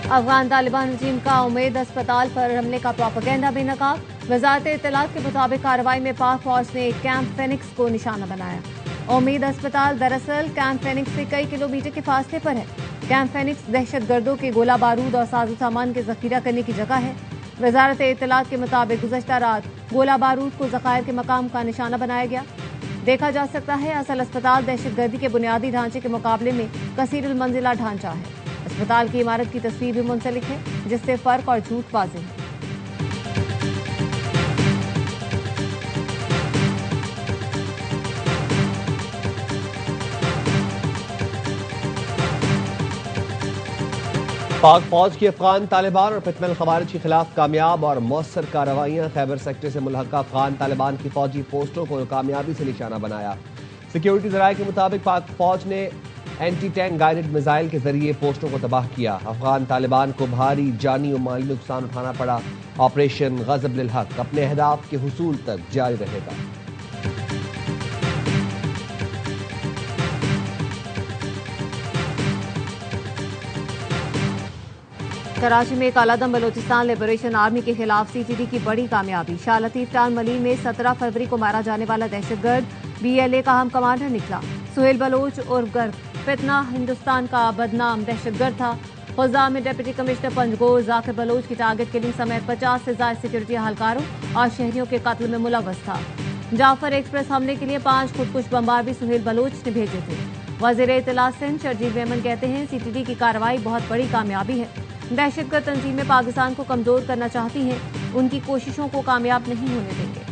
अफगान तालिबान रजीम का उम्मेद अस्पताल पर हमले का प्रोपेगेंडा बेनकाब। वजारत इत्तलात के मुताबिक कार्रवाई में पाक फौज ने कैंप फेनिक्स को निशाना बनाया। उम्मीद अस्पताल दरअसल कैंप फेनिक्स से कई किलोमीटर के फासले पर है। कैंप फेनिक्स दहशतगर्दों के गोला बारूद और साजो सामान के जखीरा करने की जगह है। वजारत इत्तलात के मुताबिक गुज़श्ता रात गोला बारूद को ज़खायर के मकाम का निशाना बनाया गया। देखा जा सकता है असल अस्पताल दहशतगर्दी के बुनियादी ढांचे के मुकाबले में कसीरुल मंजिला ढांचा है। अस्पताल की इमारत की तस्वीर भी मुंसलिक है, जिससे फर्क और झूठ वाज़ेह है। पाक फौज की अफगान तालिबान और पिटमैन खवारिज के खिलाफ कामयाब और मौसर कार्रवाइयां। खैबर सेक्टर से मुल्हका अफगान तालिबान की फौजी पोस्टों को कामयाबी से निशाना बनाया। सिक्योरिटी जराये के मुताबिक पाक फौज ने एंटी टैंक गाइडेड मिसाइल के जरिए पोस्टों को तबाह किया। अफगान तालिबान को भारी जानी और माली नुकसान उठाना पड़ा। ऑपरेशन गज़ब लिल हक अपने अहदाफ के हुसूल तक जारी रहेगा। कराची में कालादम बलोचिस्तान लिबरेशन आर्मी के खिलाफ सीटीडी की बड़ी कामयाबी। शाह लतीफ टाउन मली में 17 फरवरी को मारा जाने वाला दहशतगर्द बीएलए का हम कमांडर निकला। सुहेल बलोच उर्फ गर्ग फितना हिंदुस्तान का बदनाम दहशतगर्द था। खुजा में डिप्टी कमिश्नर पंजगोर जाकिर बलोच की टारगेट किलिंग समेत 50 से ज्यादा सिक्योरिटी अहलकारों और शहरियों के कत्ल में मुलव्वस था। जाफर एक्सप्रेस हमले के लिए 5 खुदकुश बमबार भी सुहेल बलोच ने भेजे थे। वज़ीर इत्तलात सिंध शर्जील मेमन कहते हैं सीटीडी की कार्रवाई बहुत बड़ी कामयाबी है। दहशतगर्द तंजीमें पाकिस्तान को कमजोर करना चाहती हैं, उनकी कोशिशों को कामयाब नहीं होने देंगे।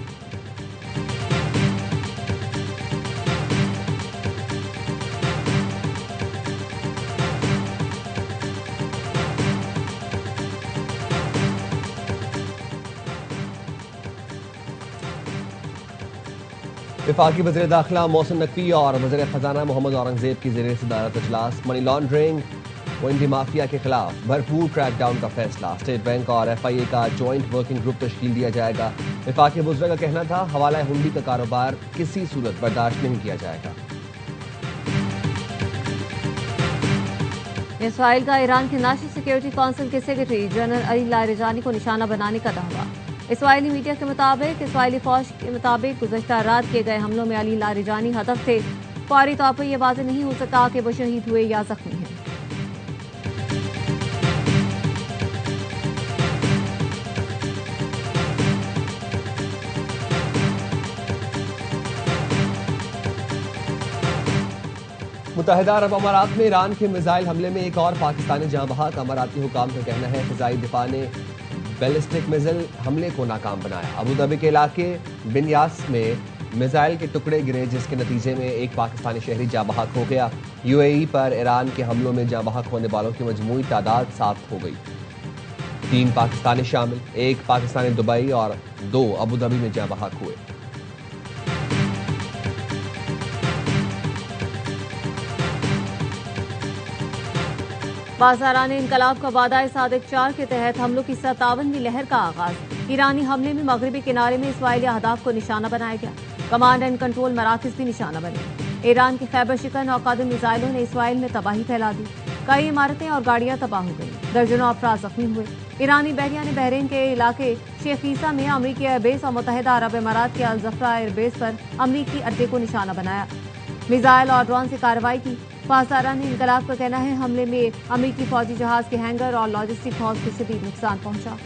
वफाकी वज़ीर दाखिला मोहसिन नकवी और वज़ीर खजाना मोहम्मद औरंगजेब की ज़ेर सदारत इजलास। मनी लॉन्ड्रिंग व इंडी माफिया के खिलाफ भरपूर क्रैकडाउन का फैसला। स्टेट बैंक और FIA का जॉइंट वर्किंग ग्रुप तश्कील दिया जाएगा। वफाकी वज़ीर का कहना था हवाला हुंडी का कारोबार किसी सूरत बर्दाश्त नहीं किया जाएगा। इसराइल का ईरान के नेशनल सिक्योरिटी काउंसिल के सेक्रेटरी जनरल अली लारिजानी को निशाना बनाने का दावा। इसराइली मीडिया के मुताबिक इसराइली फौज के मुताबिक गुज़श्ता रात किए गए हमलों में अली लारिजानी हदफ थे। फौरी तौर पर यह वाज़ेह नहीं हो सका कि वो शहीद हुए या जख्मी हैं। मुत्तहिदा अरब अमारात में ईरान के मिसाइल हमले में एक और पाकिस्तानी जाँ बहक। अमाराती हुकाम का कहना है फ़िज़ाई दिफा ने बैलिस्टिक मिसाइल हमले को नाकाम बनाया। अबू धाबी के इलाके बिन्यास में मिसाइल के टुकड़े गिरे, जिसके नतीजे में एक पाकिस्तानी शहरी जाँ बहक हो गया। UAE पर ईरान के हमलों में जाँ बहक होने वालों की मजमूई तादाद 7 हो गई। 3 पाकिस्तानी शामिल, 1 पाकिस्तानी दुबई और 2 अबू धाबी में जाँ बहक हुए। बाज़ाराने इनकलाब का वादा सादिक 4 के तहत हमलों की 57वीं लहर का आगाज। ईरानी हमले में मगरबी किनारे में इसराइली अहदाफ को निशाना बनाया गया। कमांड एंड कंट्रोल मराकज़ भी निशाना बने। ईरान के खैबर शिकन और कदम मिसाइलों ने इसराइल में तबाही फैला दी। कई इमारतें और गाड़ियां तबाह हो गई। दर्जनों अफराद जख्मी हुए। ईरानी बहरिया ने बहरीन के इलाके शेख ईसा में अमरीकी एयरबेस और मुत्तहिदा अरब अमारात के अल ज़फ़रा एयरबेस पर अमरीकी अड्डे को निशाना बनाया। मिसाइल और ड्रोन से कार्रवाई की। बाज़ाराने इनकलाब का कहना है हमले में अमरीकी फौजी जहाज के हैंगर और लॉजिस्टिक हाउस को शदीद नुकसान पहुंचा।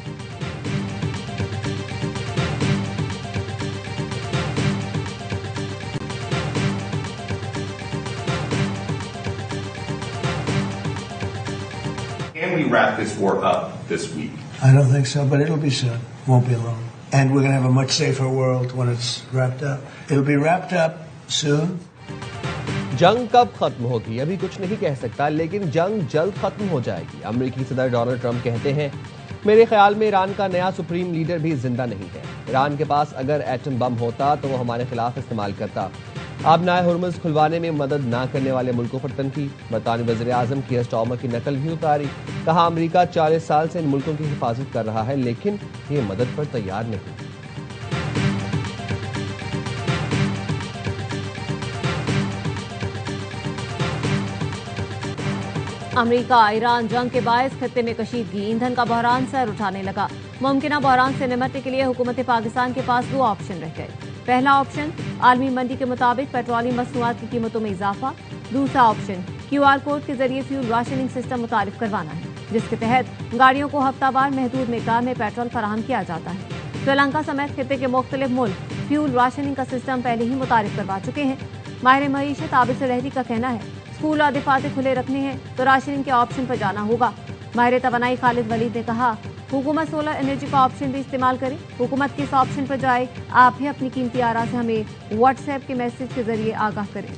Can we wrap this war up this week? I don't think so, but it'll be soon. Won't be long. And we're going to have a much safer world when it's wrapped up. It'll be wrapped up soon. जंग कब खत्म होगी अभी कुछ नहीं कह सकता, लेकिन जंग जल्द खत्म हो जाएगी। अमेरिकी सदर डोनाल्ड ट्रंप कहते हैं मेरे ख्याल में ईरान का नया सुप्रीम लीडर भी जिंदा नहीं है। ईरान के पास अगर एटम बम होता तो वो हमारे खिलाफ इस्तेमाल करता। अब नाए हुर्मुज़ खुलवाने में मदद ना करने वाले मुल्कों पर तनकीद। बरतानी वज़ीर आज़म की स्टॉमर की नकल भी उतारी। कहा अमेरिका 40 साल से इन मुल्कों की हिफाजत कर रहा है, लेकिन ये मदद पर तैयार नहीं। अमेरिका ईरान जंग के बायस खत्ते में कशीदगी, ईंधन का बहरान सर उठाने लगा। मुमकिना बहरान से निपटने के लिए हुकूमत पाकिस्तान के पास दो ऑप्शन रह गए। पहला ऑप्शन आलमी मंडी के मुताबिक पेट्रोलियम मसनूआत की कीमतों में इजाफा। दूसरा ऑप्शन QR कोड के जरिए फ्यूल राशनिंग सिस्टम मुतारिफ करवाना है, जिसके तहत गाड़ियों को हफ्तावार महदूद मिकदार में पेट्रोल फराहम किया जाता है। श्रीलंका समेत खित्ते के मुख्तलिफ मुल्क फ्यूल राशनिंग का सिस्टम पहले ही मुतारिफ करवा चुके हैं। माहिर मईशत आबिद सुलहरी का कहना है, स्कूल और दफातर खुले रखने हैं तो राशनिंग के ऑप्शन पर जाना होगा। माहिर तवानाई खालिद वलीद ने कहा, हुकूमत सोलर एनर्जी का ऑप्शन भी इस्तेमाल करे। हुकूमत किस ऑप्शन पर जाए, आप भी अपनी कीमती आरा से हमें व्हाट्सएप के मैसेज के जरिए आगाह करें।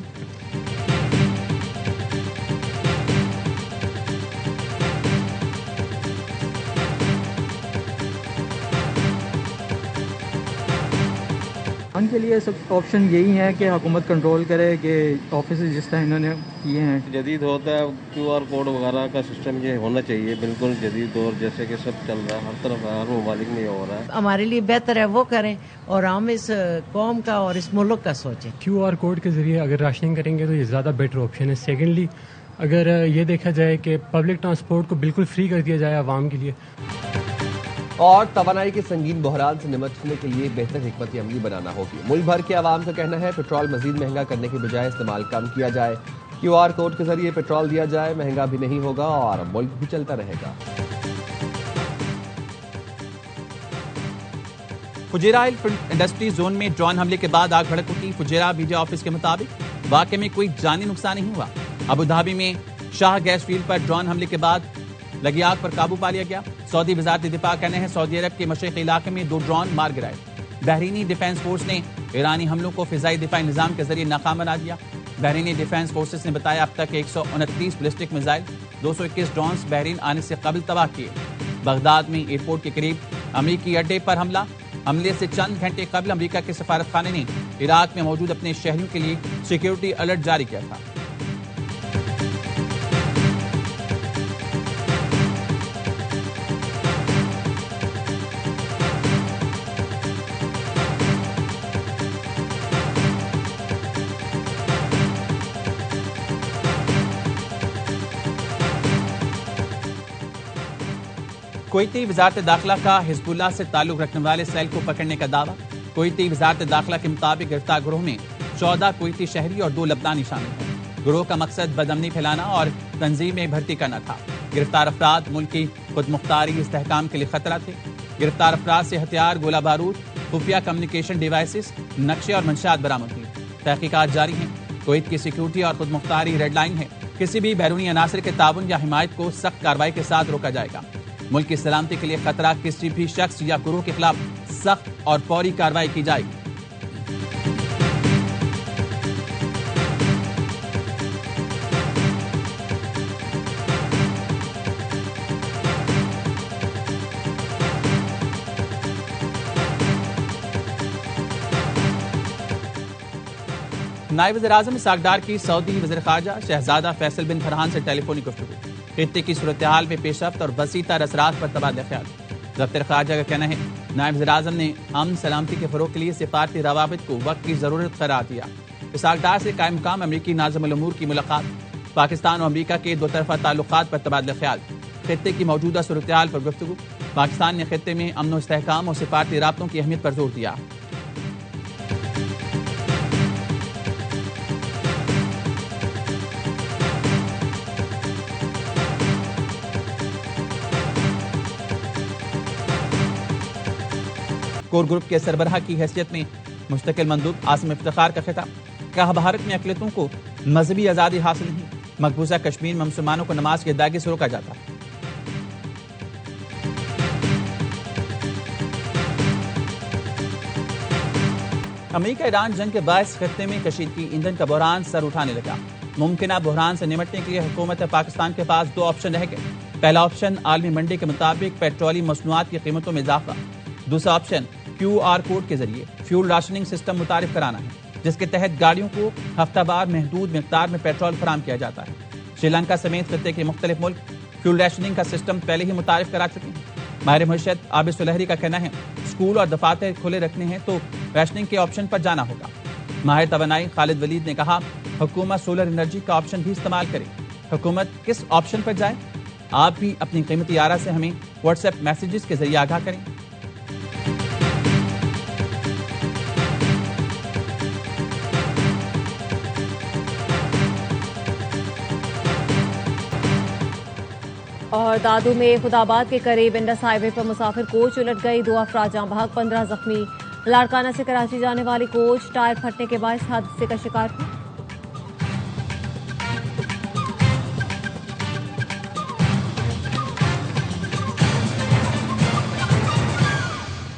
उनके लिए सब ऑप्शन यही है कि हुकूमत कंट्रोल करे कि ऑफिस जिस तरह इन्होंने किए हैं। जदीद होता है QR कोड वगैरह का सिस्टम ये होना चाहिए, बिल्कुल जदीद दौर जैसे कि सब चल रहा है, हर तरफ हर ममालिक में हो रहा है। हमारे लिए बेहतर है वो करें और हम इस कौम का और इस मुल्क का सोचें। QR कोड के जरिए अगर राशनिंग करेंगे तो ये ज़्यादा बेटर ऑप्शन है। सेकेंडली, अगर ये देखा जाए कि पब्लिक ट्रांसपोर्ट को बिल्कुल फ्री कर दिया जाए आवाम के लिए, और तवानाई के संगीन बहरान से निपटने के लिए बेहतर हिकमत अमली बनाना होगी। मुल्क भर के आवाम का कहना है, पेट्रोल मजीद महंगा करने के बजाय इस्तेमाल कम किया जाए। QR कोड के जरिए पेट्रोल दिया जाए, महंगा भी नहीं होगा और मुल्क भी चलता रहेगा। फुजेरा इंडस्ट्री जोन में ड्रोन हमले के बाद आग भड़क उठी। फुजेरा मीडिया ऑफिस के मुताबिक वाकये में कोई जानी नुकसान नहीं हुआ। अबू धाबी में शाह गैस फील्ड पर ड्रोन हमले के बाद लगी आग पर काबू पा लिया गया। सऊदी वजारत दिफा कहने हैं, सऊदी अरब के मशरिकी इलाके में 2 ड्रोन मार गिराए। बहरीनी डिफेंस फोर्स ने ईरानी हमलों को फिजाई दिफाई निजाम के जरिए नाकाम बना दिया। बहरीनी डिफेंस फोर्सेस ने बताया, अब तक 129 बैलिस्टिक मिसाइल, 221 ड्रोन्स बहरीन आने से कबल तबाह किए। बगदाद में एयरपोर्ट के करीब अमरीकी अड्डे पर हमले से चंद घंटे कबल अमरीका के सफारतखाने ने इराक में मौजूद अपने शहरियों के लिए सिक्योरिटी अलर्ट जारी किया था। कुवैती वजारत दाखिला का हिजबुल्लाह से ताल्लुक रखने वाले सेल को पकड़ने का दावा। कुवैती वजारत दाखिला के मुताबिक गिरफ्तार गिरोह में 14 कुवैती शहरी और 2 लबनानी शामिल हैं। गिरोह का मकसद बदअमनी फैलाना और तंजीम में भर्ती करना था। गिरफ्तार अफराद मुल्क की खुदमुख्तारी इस्तेहकाम के लिए खतरा थे। गिरफ्तार अफराद से हथियार, गोला बारूद, खुफिया कम्युनिकेशन डिवाइसेस, नक्शे और मंशात बरामद हुई। तहकीकात जारी हैं। कुवैत की सिक्योरिटी और खुदमुख्तारी रेड लाइन है। किसी भी बैरूनी अनासर के ताउन या हिमायत को सख्त कार्रवाई के साथ रोका जाएगा। मुल्क की सलामती के लिए खतरा किसी भी शख्स या गिरोह के खिलाफ सख्त और फौरी कार्रवाई की जाएगी। नायब वज़ीर-ए-आज़म सागदार की सऊदी वज़ीर ख़ारजा शहजादा फैसल बिन फरहान से टेलीफोनिक गुफ्तगू। खित्ते की सूरत हाल में पेशरफ्त और वसी तर असरात पर तबादला ख्याल। दफ्तर ख़ारजा का कहना है, नायब वज़ीर-ए-आज़म ने अमन सलामती के फ़रोग़ के लिए सिफारती रवाबित को वक्त की ज़रूरत करार दिया। सागदार से कायम मुकाम अमरीकी नाज़िमुल उमूर की मुलाकात। पाकिस्तान और अमरीका के 2 तरफ़ा ताल्लुकात पर तबादला ख्याल। खित्ते की मौजूदा सूरत हाल पर गुफ्तगू। पाकिस्तान ने खित्ते में अमन व इस्तेहकाम और सिफारती राब्तों की अहमियत पर जोर दिया। कोर ग्रुप के सरबराह की हैसियत में मुस्तकिल मंदूब आसिम इफ्तिखार का खिताब। कहा, भारत में अक़लियतों को मजहबी आज़ादी हासिल नहीं, मकबूजा कश्मीर में मुसलमानों को नमाज की अदायगी से रोका जाता है। अमेरिका ईरान जंग के बायस खत्ते में कशीदगी, ईंधन का बहरान सर उठाने लगा। मुमकिना बहरान से निपटने के लिए हुकूमत पाकिस्तान के पास 2 ऑप्शन रह गए। पहला ऑप्शन आलमी मंडी के मुताबिक पेट्रोलियम मसनूआत की कीमतों में इजाफा। दूसरा ऑप्शन QR कोड के जरिए फ्यूल राशनिंग सिस्टम मुतारिफ कराना है, जिसके तहत गाड़ियों को हफ्तावार महदूद मिकदार में पेट्रोल फराहम किया जाता है। श्रीलंका समेत खित्ते के मुख्तलिफ मुल्क फ्यूल राशनिंग का सिस्टम पहले ही मुतारिफ करा चुके हैं। माहिर मईशत आबिद सुलहरी का कहना है, स्कूल और दफातर खुले रखने हैं तो राशनिंग के ऑप्शन पर जाना होगा। माहिर तवानाई खालिद वलीद ने कहा, हुकूमत सोलर एनर्जी का ऑप्शन भी इस्तेमाल करे। हुकूमत किस ऑप्शन पर जाए? आप भी अपनी कीमती आरा से हमें व्हाट्सएप मैसेजेस के जरिए आगाह करें। और दादू में खुदाबाद के करीब इंडस हाईवे पर मुसाफिर कोच उलट गई, 2 अफराद जाँ बहक, 15 जख्मी। लाड़काना से कराची जाने वाली कोच टायर फटने के बाद हादसे का शिकार हुई।